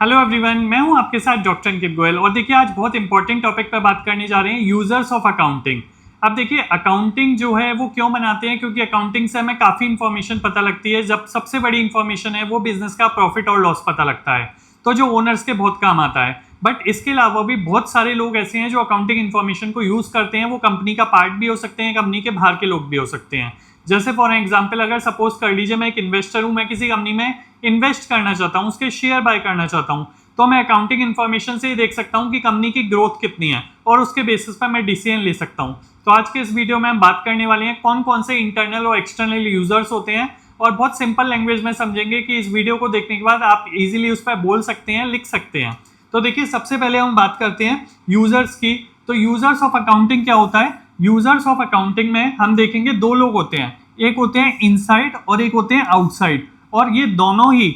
Hello everyone, मैं हूं आपके साथ डॉक्टर अंकित गोयल। और देखिए, आज बहुत इंपॉर्टेंट टॉपिक पर बात करने जा रहे हैं, यूजर्स ऑफ अकाउंटिंग। अब देखिए, अकाउंटिंग जो है वो क्यों बनाते हैं, क्योंकि अकाउंटिंग से हमें काफ़ी इंफॉर्मेशन पता लगती है। जब सबसे बड़ी इंफॉर्मेशन है वो बिजनेस का प्रॉफिट और लॉस पता लगता है, तो जो ओनर्स के बहुत काम आता है। बट इसके अलावा भी बहुत सारे लोग ऐसे हैं जो अकाउंटिंग इन्फॉर्मेशन को यूज़ करते हैं। वो कंपनी का पार्ट भी हो सकते हैं, कंपनी के बाहर के लोग भी हो सकते हैं। जैसे फॉर एग्जाम्पल, अगर सपोज कर लीजिए मैं एक इन्वेस्टर हूँ, मैं किसी कंपनी में इन्वेस्ट करना चाहता हूँ, उसके शेयर बाय करना चाहता हूँ, तो मैं अकाउंटिंग इन्फॉर्मेशन से ही देख सकता हूँ कि कंपनी की ग्रोथ कितनी है और उसके बेसिस पर मैं डिसीजन ले सकता हूँ। तो आज के इस वीडियो में हम बात करने वाले हैं कौन कौन से इंटरनल और एक्सटर्नल यूजर्स होते हैं, और बहुत सिंपल लैंग्वेज में समझेंगे कि इस वीडियो को देखने के बाद आप इजीली उस पर बोल सकते हैं, लिख सकते हैं। तो देखिए, सबसे पहले हम बात करते हैं यूजर्स की। तो यूजर्स ऑफ अकाउंटिंग क्या होता है? यूजर्स ऑफ अकाउंटिंग में हम देखेंगे दो लोग होते हैं, एक होते हैं इनसाइड और एक होते हैं आउटसाइड। और ये दोनों ही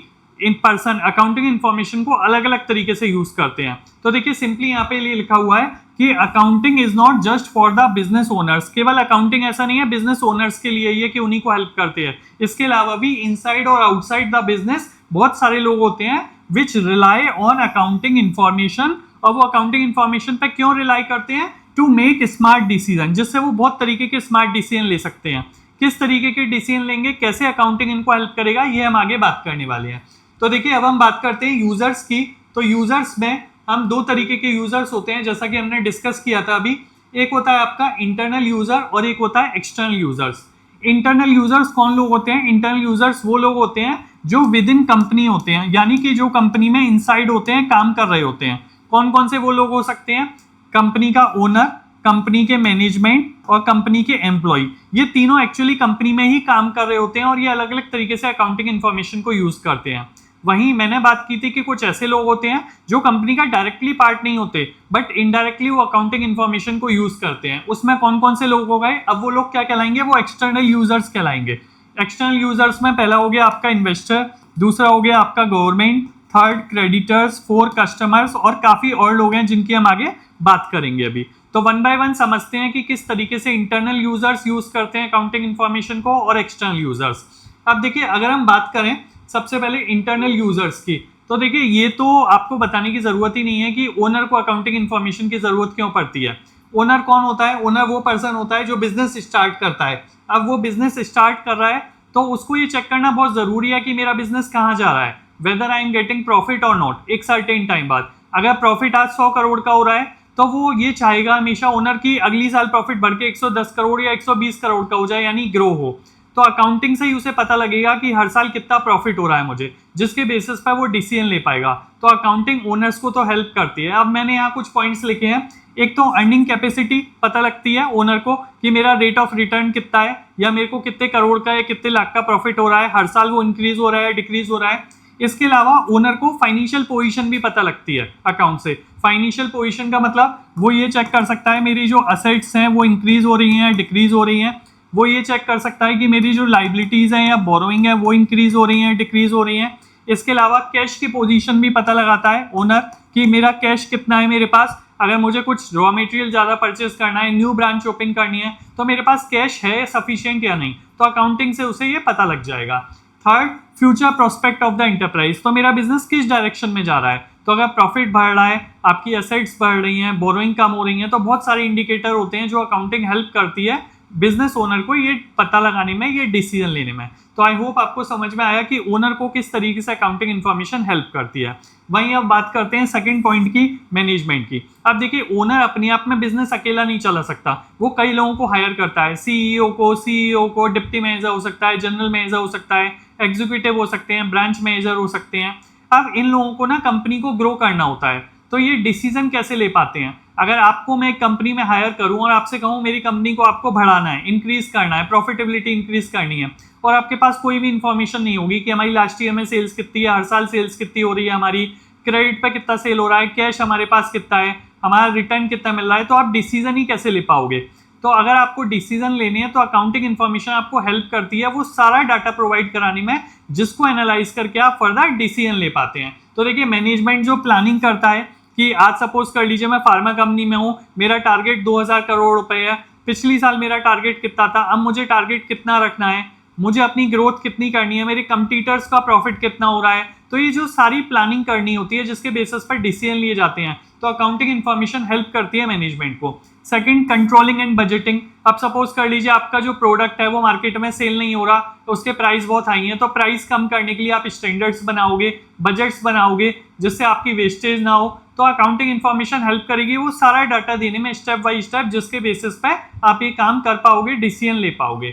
इन पर्सन अकाउंटिंग इन्फॉर्मेशन को अलग अलग तरीके से यूज करते हैं। तो देखिए, सिंपली यहाँ पे ये लिखा हुआ है कि accounting is not just for the business owners. केवल अकाउंटिंग ऐसा नहीं है बिजनेस ओनर्स के लिए ये कि उन्हीं को हेल्प करते हैं। इसके अलावा भी इनसाइड और आउटसाइड द बिजनेस बहुत सारे लोग होते हैं विच रिलाई ऑन अकाउंटिंग इन्फॉर्मेशन। और वो अकाउंटिंग इन्फॉर्मेशन पे क्यों रिलाई करते हैं? टू मेक स्मार्ट डिसीजन, जिससे वो बहुत तरीके के स्मार्ट डिसीजन ले सकते हैं। किस तरीके के डिसीजन लेंगे, कैसे अकाउंटिंग इनको हेल्प करेगा, ये हम आगे बात करने वाले हैं। तो देखिए, अब हम बात करते हैं यूजर्स की। तो यूजर्स में हम दो तरीके के यूजर्स होते हैं, जैसा कि हमने डिस्कस किया था अभी। एक होता है आपका इंटरनल यूजर और एक होता है एक्सटर्नल यूजर्स। इंटरनल यूजर्स कौन लोग होते हैं? इंटरनल यूजर्स वो लोग होते हैं जो विद इन कंपनी होते हैं, यानी कि जो कंपनी में इनसाइड होते हैं, काम कर रहे होते हैं। कौन कौन से वो लोग हो सकते हैं? कंपनी का ओनर, कंपनी के मैनेजमेंट और कंपनी के एम्प्लॉय। ये तीनों एक्चुअली कंपनी में ही काम कर रहे होते हैं और ये अलग अलग तरीके से अकाउंटिंग इन्फॉर्मेशन को यूज करते हैं। वहीं मैंने बात की थी कि कुछ ऐसे लोग होते हैं जो कंपनी का डायरेक्टली पार्ट नहीं होते, बट इनडायरेक्टली वो अकाउंटिंग इन्फॉर्मेशन को यूज करते हैं। उसमें कौन कौन से लोग हो गए? अब वो लोग क्या कहलाएंगे? वो एक्सटर्नल यूजर्स कहलाएंगे। एक्सटर्नल यूजर्स में पहला हो गया आपका इन्वेस्टर, दूसरा हो गया आपका government, third creditors, four customers, और काफी और लोग हैं जिनकी हम आगे बात करेंगे अभी। तो वन बाय वन समझते हैं कि किस तरीके से इंटरनल यूजर्स यूज करते हैं अकाउंटिंग इन्फॉर्मेशन को और एक्सटर्नल यूजर्स। अब देखिए, अगर हम बात करें सबसे पहले इंटरनल यूजर्स की, तो देखिए ये तो आपको बताने की जरूरत ही नहीं है कि ओनर को अकाउंटिंग इन्फॉर्मेशन की जरूरत क्यों पड़ती है। ओनर कौन होता है? ओनर वो पर्सन होता है जो बिजनेस स्टार्ट करता है। अब वो बिजनेस स्टार्ट कर रहा है तो उसको ये चेक करना बहुत जरूरी है कि मेरा बिजनेस कहाँ जा रहा है, whether I am getting profit और नॉट। एक सर्टेन टाइम बाद अगर प्रॉफिट आज 100 करोड़ का हो रहा है तो वो ये चाहेगा हमेशा ओनर की अगली साल प्रॉफिट बढ़ के 110 करोड़ या 120 करोड़ का हो जाए, यानी ग्रो हो। तो अकाउंटिंग से ही उसे पता लगेगा कि हर साल कितना प्रॉफिट हो रहा है मुझे, जिसके बेसिस पर वो डिसीजन ले पाएगा। तो अकाउंटिंग ओनर्स को तो हेल्प करती है। अब मैंने यहाँ कुछ पॉइंट्स लिखे हैं। एक तो अर्निंग कैपेसिटी पता लगती है ओनर को कि मेरा रेट ऑफ रिटर्न कितना है, या मेरे को कितने करोड़ का या कितने लाख का प्रॉफिट हो रहा है, हर साल वो इंक्रीज हो रहा है, डिक्रीज हो रहा है। इसके अलावा ओनर को फाइनेंशियल पोजीशन भी पता लगती है अकाउंट से। फाइनेंशियल पोजीशन का मतलब वो ये चेक कर सकता है मेरी जो असेट्स हैं वो इंक्रीज हो रही हैं, डिक्रीज हो रही हैं। वो ये चेक कर सकता है कि मेरी जो लाइबिलिटीज हैं या बोरोइंग है वो इंक्रीज हो रही हैं, डिक्रीज हो रही हैं। इसके अलावा कैश की पोजीशन भी पता लगाता है ओनर कि मेरा कैश कितना है मेरे पास। अगर मुझे कुछ रॉ मटेरियल ज़्यादा परचेज करना है, न्यू ब्रांच ओपन करनी है, तो मेरे पास कैश है सफिशिएंट या नहीं, तो अकाउंटिंग से उसे ये पता लग जाएगा। Third, future prospect of the enterprise. तो मेरा बिजनेस किस डायरेक्शन में जा रहा है। तो अगर प्रॉफिट बढ़ रहा है, आपकी एसेट्स बढ़ रही हैं, बोरोइंग कम हो रही हैं, तो बहुत सारे इंडिकेटर होते हैं जो अकाउंटिंग हेल्प करती है बिजनेस ओनर को ये पता लगाने में, ये डिसीजन लेने में। तो आई होप आपको समझ में आया कि ओनर को किस तरीके से अकाउंटिंग इन्फॉर्मेशन हेल्प करती है। वहीं अब बात करते हैं सेकंड पॉइंट की, मैनेजमेंट की। अब देखिए, ओनर अपने आप में बिजनेस अकेला नहीं चला सकता, वो कई लोगों को हायर करता है। सीईओ को, डिप्टी मैनेजर हो सकता है, जनरल मैनेजर हो सकता है, एग्जीक्यूटिव हो सकते हैं, ब्रांच मैनेजर हो सकते हैं। अब इन लोगों को ना कंपनी को ग्रो करना होता है, तो ये डिसीजन कैसे ले पाते हैं? अगर आपको मैं एक कंपनी में हायर करूं और आपसे कहूं मेरी कंपनी को आपको बढ़ाना है, इंक्रीज करना है, प्रॉफिटेबिलिटी इंक्रीज करनी है, और आपके पास कोई भी इंफॉर्मेशन नहीं होगी कि हमारी लास्ट ईयर में सेल्स कितनी है, हर साल सेल्स कितनी हो रही है, हमारी क्रेडिट पे कितना सेल हो रहा है, कैश हमारे पास कितना है, हमारा रिटर्न कितना मिल रहा है, तो आप डिसीजन ही कैसे ले पाओगे? तो अगर आपको डिसीजन लेने हैं तो अकाउंटिंग इन्फॉर्मेशन आपको हेल्प करती है वो सारा डाटा प्रोवाइड कराने में, जिसको एनालाइज करके आप फर्दर डिसीजन ले पाते हैं। तो देखिए, मैनेजमेंट जो प्लानिंग करता है कि आज सपोज कर लीजिए मैं फार्मा कंपनी में हूँ, मेरा टारगेट 2000 करोड़ रुपए है, पिछली साल मेरा टारगेट कितना था, अब मुझे टारगेट कितना रखना है, मुझे अपनी ग्रोथ कितनी करनी है, मेरे कंपटीटर्स का प्रॉफिट कितना हो रहा है। तो ये जो सारी प्लानिंग करनी होती है जिसके बेसिस पर डिसीजन लिए जाते हैं, तो अकाउंटिंग इन्फॉर्मेशन हेल्प करती है मैनेजमेंट को। Second, controlling and budgeting. अब सपोज कर लीजिए आपका जो प्रोडक्ट है वो मार्केट में सेल नहीं हो रहा, तो उसके प्राइस बहुत हाई हैं, तो प्राइस कम करने के लिए आप स्टैंडर्ड्स बनाओगे, बजट्स बनाओगे जिससे आपकी वेस्टेज ना हो। तो अकाउंटिंग इन्फॉर्मेशन हेल्प करेगी वो सारा डाटा देने में स्टेप बाय स्टेप, जिसके बेसिस पे आप ये काम कर पाओगे, डिसीजन ले पाओगे।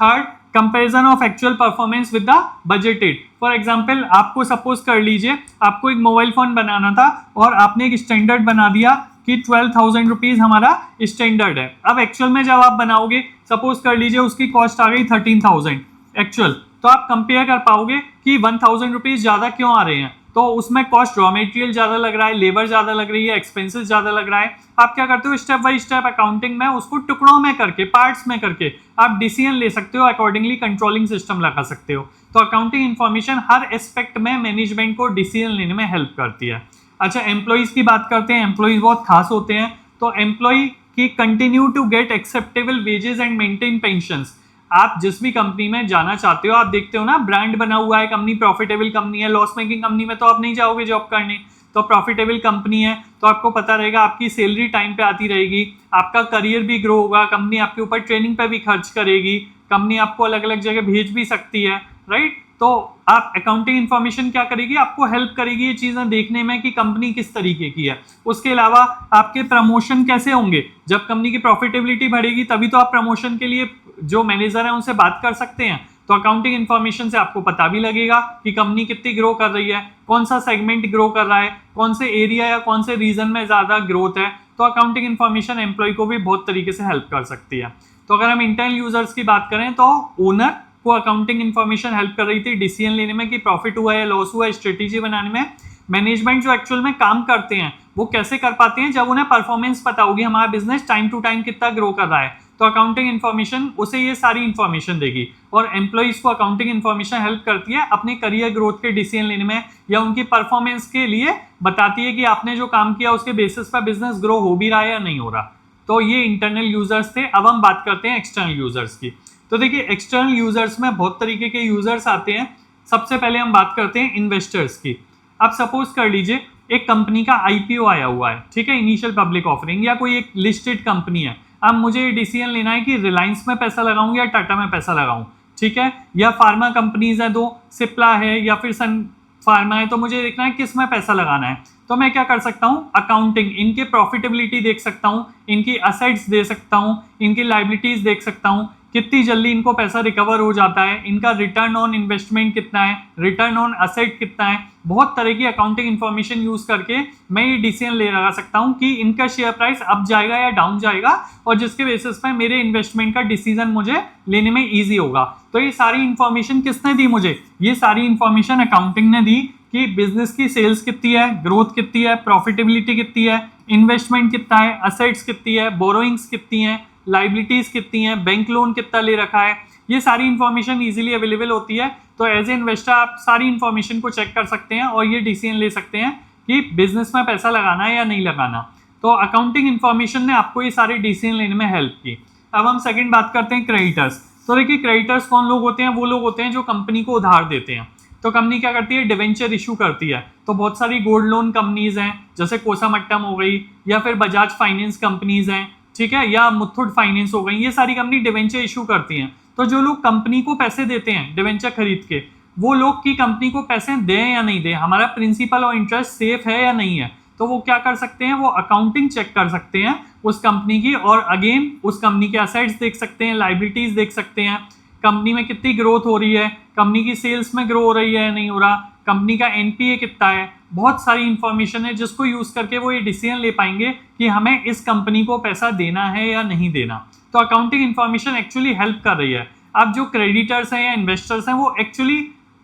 Third, comparison of actual performance with the budgeted. For example आपको सपोज कर लीजिए आपको एक मोबाइल फोन बनाना था और आपने एक स्टैंडर्ड बना दिया कि 12,000 रुपीज हमारा स्टैंडर्ड है। अब एक्चुअल में जब आप बनाओगे, सपोज कर लीजिए उसकी कॉस्ट आ गई 13,000 एक्चुअल, तो आप कंपेयर कर पाओगे कि 1,000 रुपीज ज्यादा क्यों आ रहे हैं। तो उसमें कॉस्ट रॉ मटेरियल ज्यादा लग रहा है, लेबर ज्यादा लग रही है, एक्सपेंसेस ज्यादा लग रहा है। आप क्या करते हो, स्टेप बाय स्टेप अकाउंटिंग में उसको टुकड़ों में करके, पार्ट्स में करके आप डिसीजन ले सकते हो, अकॉर्डिंगली कंट्रोलिंग सिस्टम लगा सकते हो। तो अकाउंटिंग इन्फॉर्मेशन हर एस्पेक्ट में मैनेजमेंट को डिसीजन लेने में हेल्प करती है। अच्छा, एम्प्लॉइज की बात करते हैं। एम्प्लॉइज बहुत खास होते हैं। तो एम्प्लॉय की continue to get acceptable wages and maintain pensions. आप जिस भी कंपनी में जाना चाहते हो, आप देखते हो ना ब्रांड बना हुआ है, कंपनी प्रॉफिटेबल कंपनी है। लॉस मेकिंग कंपनी में तो आप नहीं जाओगे जॉब करने। तो प्रॉफिटेबल कंपनी है तो आपको पता रहेगा आपकी सैलरी टाइम पे आती रहेगी, आपका करियर भी ग्रो होगा, कंपनी आपके ऊपर ट्रेनिंग पे भी खर्च करेगी, कंपनी आपको अलग अलग जगह भेज भी सकती है, राइट। तो आप अकाउंटिंग इन्फॉर्मेशन क्या करेगी, आपको हेल्प करेगी ये चीजें देखने में कि कंपनी किस तरीके की है। उसके अलावा आपके प्रमोशन कैसे होंगे, जब कंपनी की प्रॉफिटेबिलिटी बढ़ेगी तभी तो आप प्रमोशन के लिए जो मैनेजर है उनसे बात कर सकते हैं। तो अकाउंटिंग इन्फॉर्मेशन से आपको पता भी लगेगा कि कंपनी कितनी ग्रो कर रही है, कौन सा सेगमेंट ग्रो कर रहा है, कौन से एरिया या कौन से रीजन में ज्यादा ग्रोथ है। तो अकाउंटिंग इन्फॉर्मेशन एम्प्लॉय को भी बहुत तरीके से हेल्प कर सकती है। तो अगर हम इंटरनल यूजर्स की बात करें तो ओनर को अकाउंटिंग इन्फॉर्मेशन हेल्प कर रही थी डिसीजन लेने में कि प्रॉफिट हुआ है, लॉस हुआ है, स्ट्रेटेजी बनाने में। मैनेजमेंट जो एक्चुअल में काम करते हैं वो कैसे कर पाते हैं, जब उन्हें परफॉर्मेंस पता होगी हमारा बिजनेस टाइम टू टाइम कितना ग्रो कर रहा है, तो अकाउंटिंग इन्फॉर्मेशन उसे ये सारी इन्फॉर्मेशन देगी। और एम्प्लॉइज को अकाउंटिंग इन्फॉर्मेशन हेल्प करती है अपने करियर ग्रोथ के डिसीजन लेने में, या उनकी परफॉर्मेंस के लिए बताती है कि आपने जो काम किया उसके बेसिस पर बिजनेस ग्रो हो भी रहा है या नहीं हो रहा। तो ये इंटरनल यूजर्स थे। अब हम बात करते हैं एक्सटर्नल यूजर्स की। तो देखिए एक्सटर्नल यूजर्स में बहुत तरीके के यूजर्स आते हैं। सबसे पहले हम बात करते हैं इन्वेस्टर्स की। अब सपोज कर लीजिए एक कंपनी का आईपीओ आया हुआ है, ठीक है, इनिशियल पब्लिक ऑफरिंग, या कोई एक लिस्टेड कंपनी है। अब मुझे ये डिसीजन लेना है कि रिलायंस में पैसा लगाऊं या टाटा में पैसा लगाऊं, ठीक है, या फार्मा कंपनीज है, दो सिप्ला है या फिर सन फार्मा है, तो मुझे देखना है किस में पैसा लगाना है। तो मैं क्या कर सकता हूँ, अकाउंटिंग, इनके प्रॉफिटेबिलिटी देख सकता हूँ, इनकी असेट्स दे सकता हूँ, इनकी लाइबिलिटीज देख सकता हूँ, कितनी जल्दी इनको पैसा रिकवर हो जाता है, इनका रिटर्न ऑन इन्वेस्टमेंट कितना है, रिटर्न ऑन असेट कितना है। बहुत तरह की अकाउंटिंग इन्फॉर्मेशन यूज करके मैं ये डिसीजन ले लगा सकता हूँ कि इनका शेयर प्राइस अप जाएगा या डाउन जाएगा, और जिसके बेसिस पे मेरे इन्वेस्टमेंट का डिसीजन मुझे लेने में ईजी होगा। तो ये सारी इन्फॉर्मेशन किसने दी मुझे, ये सारी इन्फॉर्मेशन अकाउंटिंग ने दी कि बिजनेस की सेल्स कितनी है, ग्रोथ कितनी है, प्रॉफिटेबिलिटी कितनी है, इन्वेस्टमेंट कितना है, असेट्स कितनी है, बोरोइंग्स कितनी है, लाइबिलिटीज कितनी है, बैंक लोन कितना ले रखा है। ये सारी इन्फॉर्मेशन इजीली अवेलेबल होती है। तो एज ए इन्वेस्टर आप सारी इन्फॉर्मेशन को चेक कर सकते हैं और ये डिसीजन ले सकते हैं कि बिजनेस में पैसा लगाना है या नहीं लगाना। तो अकाउंटिंग इन्फॉर्मेशन ने आपको ये सारे डिसीजन लेने में हेल्प की। अब हम सेकंड बात करते हैं क्रेडिटर्स। तो देखिए क्रेडिटर्स कौन लोग होते हैं, वो लोग होते हैं जो कंपनी को उधार देते हैं। तो कंपनी क्या करती है, डिवेंचर इशू करती है। तो बहुत सारी गोल्ड लोन कंपनीज हैं, जैसे कोसामट्टम हो गई, या फिर बजाज फाइनेंस कंपनीज हैं, ठीक है, या मुथूट फाइनेंस हो गई। ये सारी कंपनी डिवेंचर इशू करती हैं। तो जो लोग कंपनी को पैसे देते हैं डिवेंचर खरीद के, वो लोग की कंपनी को पैसे दें या नहीं दें, हमारा प्रिंसिपल और इंटरेस्ट सेफ है या नहीं है, तो वो क्या कर सकते हैं, वो अकाउंटिंग चेक कर सकते हैं उस कंपनी की, और अगेन उस कंपनी के असेट्स देख सकते हैं, लाइबिलिटीज देख सकते हैं, कंपनी में कितनी ग्रोथ हो रही है, कंपनी की सेल्स में ग्रो हो रही है या नहीं हो रहा, कंपनी का एनपीए कितना है। बहुत सारी इंफॉर्मेशन है जिसको यूज करके वो ये डिसीजन ले पाएंगे कि हमें इस कंपनी को पैसा देना है या नहीं देना। तो अकाउंटिंग इन्फॉर्मेशन एक्चुअली हेल्प कर रही है। अब जो क्रेडिटर्स हैं या इन्वेस्टर्स हैं वो एक्चुअली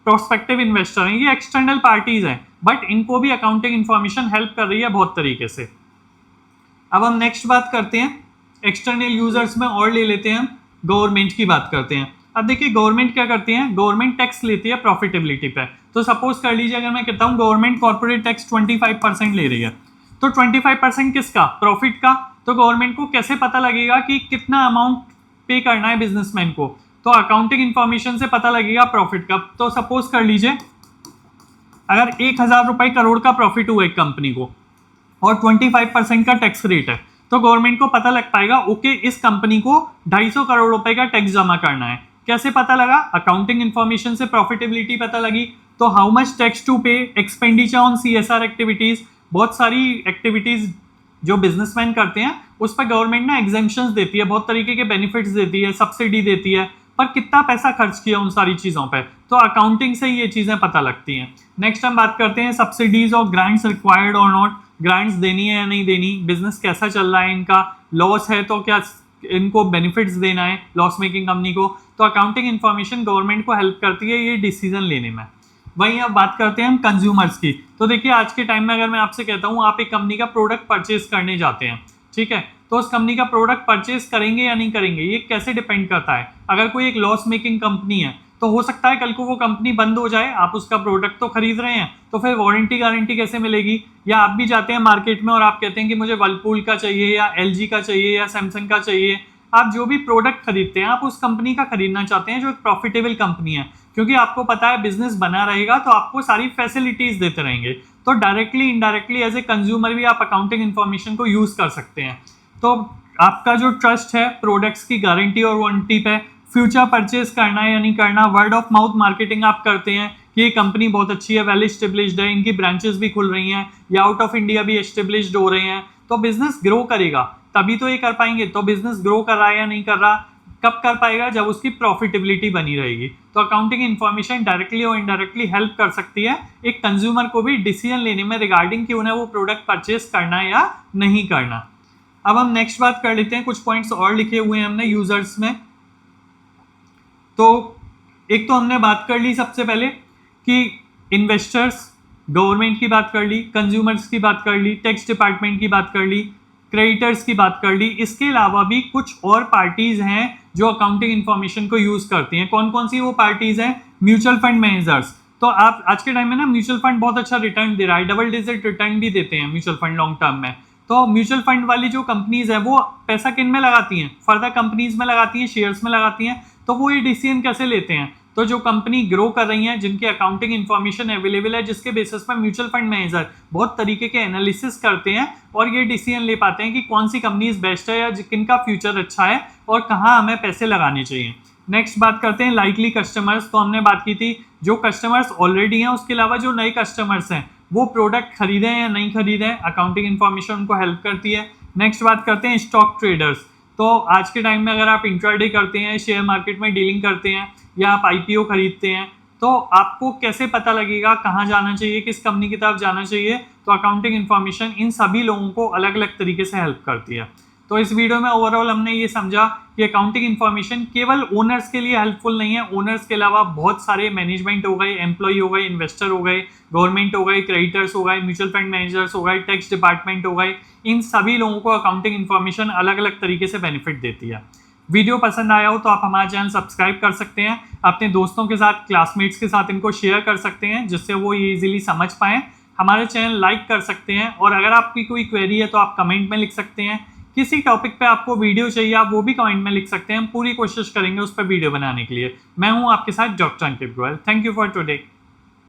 प्रोस्पेक्टिव इन्वेस्टर हैं, ये एक्सटर्नल पार्टीज हैं, बट इनको भी अकाउंटिंग इन्फॉर्मेशन हेल्प कर रही है बहुत तरीके से। अब हम नेक्स्ट बात करते हैं एक्सटर्नल यूजर्स में, और ले लेते हैं गवर्नमेंट की बात करते हैं। अब देखिए गवर्नमेंट क्या करती है, गवर्नमेंट टैक्स लेती है प्रॉफिटेबिलिटी पे। तो सपोज कर लीजिए अगर मैं कहता हूँ गवर्नमेंट कॉर्पोरेट टैक्स 25% ले रही है, तो 25% किसका, प्रॉफिट का। तो गवर्नमेंट को कैसे पता लगेगा कि कितना अमाउंट पे करना है बिजनेसमैन को, तो अकाउंटिंग इंफॉर्मेशन से पता लगेगा प्रॉफिट का। तो सपोज कर लीजिए अगर 1,000 रुपए करोड़ का प्रॉफिट हुआ एक कंपनी को और 25% का टैक्स रेट है, तो गवर्नमेंट को पता लग पाएगा ओके इस कंपनी को 250 करोड़ रुपए का टैक्स जमा करना है। कैसे पता लगा? अकाउंटिंग इंफॉर्मेशन से प्रॉफिटेबिलिटी पता लगी। तो हाउ मच टैक्स टू पे, एक्सपेंडिचर ऑन CSR एक्टिविटीज, बहुत सारी एक्टिविटीज जो बिजनेसमैन करते हैं उस पर गवर्नमेंट ना एग्जेम्पशंस देती है, बहुत तरीके के बेनिफिट्स देती है, सब्सिडी देती है, पर कितना पैसा खर्च किया उन सारी चीज़ों पे, तो अकाउंटिंग से ये चीज़ें पता लगती हैं। नेक्स्ट हम बात करते हैं सब्सिडीज और ग्रांट्स रिक्वायर्ड और नॉट, ग्रांट्स देनी है या नहीं देनी, बिजनेस कैसा चल रहा है, इनका लॉस है तो क्या इनको बेनिफिट्स देना है लॉस मेकिंग कंपनी को। तो अकाउंटिंग इन्फॉर्मेशन गवर्नमेंट को हेल्प करती है ये डिसीजन लेने में। वहीं अब बात करते हैं हम कंज्यूमर्स की। तो देखिए आज के टाइम में अगर मैं आपसे कहता हूँ आप एक कंपनी का प्रोडक्ट परचेज करने जाते हैं, ठीक है, तो उस कंपनी का प्रोडक्ट परचेज करेंगे या नहीं करेंगे ये कैसे डिपेंड करता है। अगर कोई एक लॉस मेकिंग कंपनी है तो हो सकता है कल को वो कंपनी बंद हो जाए, आप उसका प्रोडक्ट तो खरीद रहे हैं तो फिर वारंटी गारंटी कैसे मिलेगी। या आप भी जाते हैं मार्केट में और आप कहते हैं कि मुझे वर्लपूल का चाहिए या LG का चाहिए या सैमसंग का चाहिए, आप जो भी प्रोडक्ट खरीदते हैं आप उस कंपनी का खरीदना चाहते हैं जो एक प्रॉफिटेबल कंपनी है, क्योंकि आपको पता है बिजनेस बना रहेगा तो आपको सारी फैसिलिटीज देते रहेंगे। तो directly indirectly as a consumer भी आप अकाउंटिंग इन्फॉर्मेशन को यूज कर सकते हैं। तो आपका जो ट्रस्ट है प्रोडक्ट्स की गारंटी और वारंटी पे, फ्यूचर परचेज करना है या नहीं करना, वर्ड ऑफ माउथ मार्केटिंग आप करते हैं कि ये कंपनी बहुत अच्छी है, वेल एस्टेब्लिश्ड है, इनकी ब्रांचेस भी खुल रही हैं या आउट ऑफ इंडिया भी एस्टेब्लिश्ड हो रहे हैं, तो बिजनेस ग्रो करेगा तभी तो ये कर पाएंगे। तो बिजनेस ग्रो कर रहा है या नहीं कर रहा, कब कर पाएगा? जब उसकी प्रॉफिटेबिलिटी बनी रहेगी। तो अकाउंटिंग इन्फॉर्मेशन डायरेक्टली और इनडायरेक्टली हेल्प कर सकती है एक कंज्यूमर को भी डिसीजन लेने में रिगार्डिंग कि उन्हें वो प्रोडक्ट परचेज करना है या नहीं करना। अब हम नेक्स्ट बात कर लेते हैं, कुछ पॉइंट्स और लिखे हुए हैं हमने यूजर्स में। तो एक तो हमने बात कर ली सबसे पहले कि इन्वेस्टर्स, गवर्नमेंट की बात कर ली, कंज्यूमर्स की बात कर ली, टैक्स डिपार्टमेंट की बात कर ली, क्रेडिटर्स की बात कर ली। इसके अलावा भी कुछ और पार्टीज हैं जो अकाउंटिंग इन्फॉर्मेशन को यूज करती हैं। कौन कौन सी वो पार्टीज हैं? Mutual fund managers. तो आप आज के टाइम में ना म्यूचुअल फंड बहुत अच्छा रिटर्न दे रहा है, डबल डिजिट रिटर्न भी देते हैं म्यूचुअल फंड लॉन्ग टर्म में। तो म्यूचुअल फंड वाली जो कंपनीज है वो पैसा किन में लगाती हैं? फर्दर कंपनीज में लगाती हैं, शेयर्स में लगाती हैं। तो वो ये डिसीजन कैसे लेते हैं? तो जो कंपनी ग्रो कर रही हैं, जिनकी अकाउंटिंग इन्फॉर्मेशन अवेलेबल है, जिसके बेसिस पर म्यूचुअल फंड मैनेजर बहुत तरीके के एनालिसिस करते हैं और ये डिसीजन ले पाते हैं कि कौन सी कंपनीज बेस्ट है या किनका फ्यूचर अच्छा है और कहाँ हमें पैसे लगाने चाहिए। नेक्स्ट बात करते हैं लाइकली कस्टमर्स। तो हमने बात की थी जो कस्टमर्स ऑलरेडी हैं, उसके अलावा जो नए कस्टमर्स हैं वो प्रोडक्ट खरीदें या नहीं खरीदें, अकाउंटिंग इन्फॉर्मेशन उनको हेल्प करती है। नेक्स्ट बात करते हैं स्टॉक ट्रेडर्स। तो आज के टाइम में अगर आप इंट्राडे करते हैं, शेयर मार्केट में डीलिंग करते हैं या आप IPO खरीदते हैं, तो आपको कैसे पता लगेगा कहाँ जाना चाहिए, किस कंपनी की तरफ जाना चाहिए। तो अकाउंटिंग इन्फॉर्मेशन इन सभी लोगों को अलग अलग तरीके से हेल्प करती है। तो इस वीडियो में ओवरऑल हमने ये समझा कि अकाउंटिंग इन्फॉर्मेशन केवल ओनर्स के लिए हेल्पफुल नहीं है, ओनर्स के अलावा बहुत सारे मैनेजमेंट हो गए, एम्प्लॉय हो गए, इन्वेस्टर हो गए, गवर्नमेंट हो गए, क्रेडिटर्स हो गए, म्यूचुअल फंड मैनेजर्स हो गए, टैक्स डिपार्टमेंट हो गए, इन सभी लोगों को अकाउंटिंग इन्फॉर्मेशन अलग अलग तरीके से बेनिफिट देती है। वीडियो पसंद आया हो तो आप हमारा चैनल सब्सक्राइब कर सकते हैं, अपने दोस्तों के साथ, क्लासमेट्स के साथ इनको शेयर कर सकते हैं जिससे वो ये इजीली समझ पाएँ। हमारे चैनल लाइक कर सकते हैं और अगर आपकी कोई क्वेरी है तो आप कमेंट में लिख सकते हैं। किसी टॉपिक पे आपको वीडियो चाहिए आप वो भी कमेंट में लिख सकते हैं, हम पूरी कोशिश करेंगे उस पर वीडियो बनाने के लिए। मैं हूं आपके साथ doctor Ankit Goyal. Thank you for today.